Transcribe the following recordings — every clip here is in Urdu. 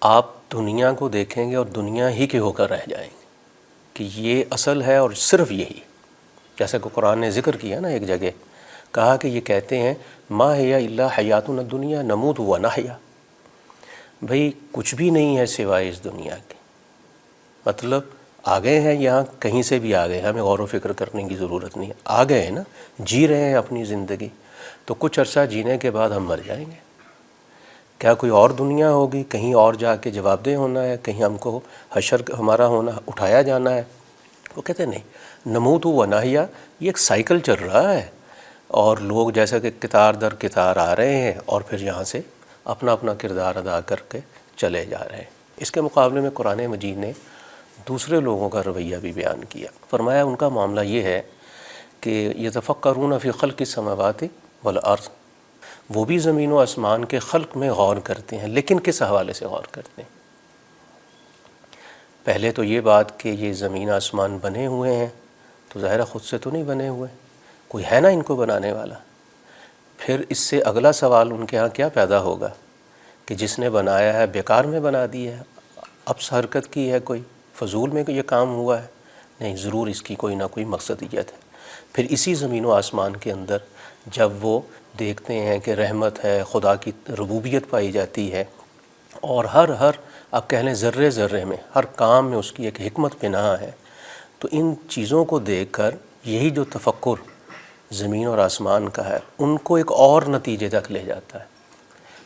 آپ دنیا کو دیکھیں گے اور دنیا ہی کے ہو کر رہ جائیں گے کہ یہ اصل ہے اور صرف یہی. جیسا کہ قرآن نے ذکر کیا نا ایک جگہ، کہا کہ یہ کہتے ہیں ما ہی الا حیاتنا الدنیا نموت و نحیا، بھئی کچھ بھی نہیں ہے سوائے اس دنیا کے. مطلب آ گئے ہیں یہاں، کہیں سے بھی آ گئے، ہمیں غور و فکر کرنے کی ضرورت نہیں ہے، آ گئے ہیں نا، جی رہے ہیں اپنی زندگی، تو کچھ عرصہ جینے کے بعد ہم مر جائیں گے. کیا کوئی اور دنیا ہوگی، کہیں اور جا کے جواب دہ ہونا ہے، کہیں ہم کو حشر ہمارا ہونا، اٹھایا جانا ہے؟ وہ کہتے ہیں نہیں، نموت و نحیا یہ ایک سائیکل چل رہا ہے، اور لوگ جیسا کہ قطار در قطار آ رہے ہیں اور پھر یہاں سے اپنا اپنا کردار ادا کر کے چلے جا رہے ہیں. اس کے مقابلے میں قرآن مجید نے دوسرے لوگوں کا رویہ بھی بیان کیا. فرمایا ان کا معاملہ یہ ہے کہ یتفکرون فی خلق السماوات والارض، وہ بھی زمین و آسمان کے خلق میں غور کرتے ہیں، لیکن کس حوالے سے غور کرتے ہیں؟ پہلے تو یہ بات کہ یہ زمین آسمان بنے ہوئے ہیں تو ظاہر خود سے تو نہیں بنے ہوئے، کوئی ہے نا ان کو بنانے والا. پھر اس سے اگلا سوال ان کے ہاں کیا پیدا ہوگا کہ جس نے بنایا ہے بیکار میں بنا دیا ہے، ابس حرکت کی ہے، کوئی فضول میں یہ کام ہوا ہے؟ نہیں، ضرور اس کی کوئی نہ کوئی مقصدیت ہے. پھر اسی زمین و آسمان کے اندر جب وہ دیکھتے ہیں کہ رحمت ہے، خدا کی ربوبیت پائی جاتی ہے، اور ہر آپ کہہ لیں ذرے ذرے میں، ہر کام میں اس کی ایک حکمت پنہاں ہے، تو ان چیزوں کو دیکھ کر یہی جو تفکر زمین اور آسمان کا ہے ان کو ایک اور نتیجے تک لے جاتا ہے.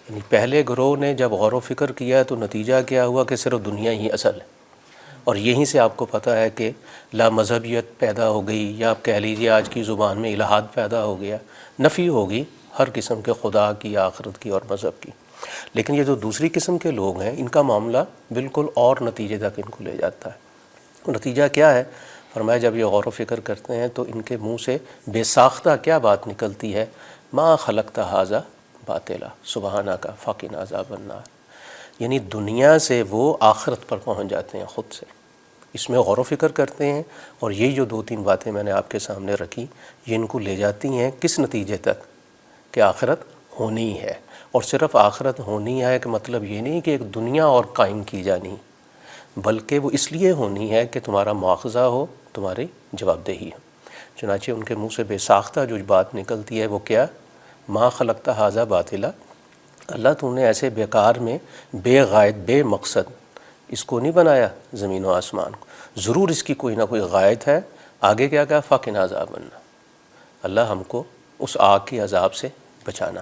یعنی پہلے گروہ نے جب غور و فکر کیا تو نتیجہ کیا ہوا کہ صرف دنیا ہی اصل ہے، اور یہیں سے آپ کو پتہ ہے کہ لا مذہبیت پیدا ہو گئی، یا آپ کہہ لیجیے آج کی زبان میں الہاد پیدا ہو گیا، نفی ہوگی ہر قسم کے خدا کی، آخرت کی اور مذہب کی. لیکن یہ جو دوسری قسم کے لوگ ہیں ان کا معاملہ بالکل اور نتیجے تک ان کو لے جاتا ہے. نتیجہ کیا ہے؟ فرمایا جب یہ غور و فکر کرتے ہیں تو ان کے منہ سے بے ساختہ کیا بات نکلتی ہے، ما خلقت ھذا باطلا سبحانک فقنا عذاب النار. یعنی دنیا سے وہ آخرت پر پہنچ جاتے ہیں خود سے، اس میں غور و فکر کرتے ہیں، اور یہ جو دو تین باتیں میں نے آپ کے سامنے رکھی یہ ان کو لے جاتی ہیں کس نتیجے تک کہ آخرت ہونی ہے. اور صرف آخرت ہونی ہے کہ مطلب یہ نہیں کہ ایک دنیا اور قائم کی جانی، بلکہ وہ اس لیے ہونی ہے کہ تمہارا مواخذہ ہو، تمہاری جواب دہی ہو. چنانچہ ان کے منہ سے بے ساختہ جو بات نکلتی ہے وہ کیا، ما خلقت ھذا باطلا، اللہ تو نے ایسے بیکار میں بے غائد بے مقصد اس کو نہیں بنایا زمین و آسمان کو، ضرور اس کی کوئی نہ کوئی غائد ہے. آگے کیا کہا، فقنا عذاب النار، اللہ ہم کو اس آگ کی عذاب سے بچانا.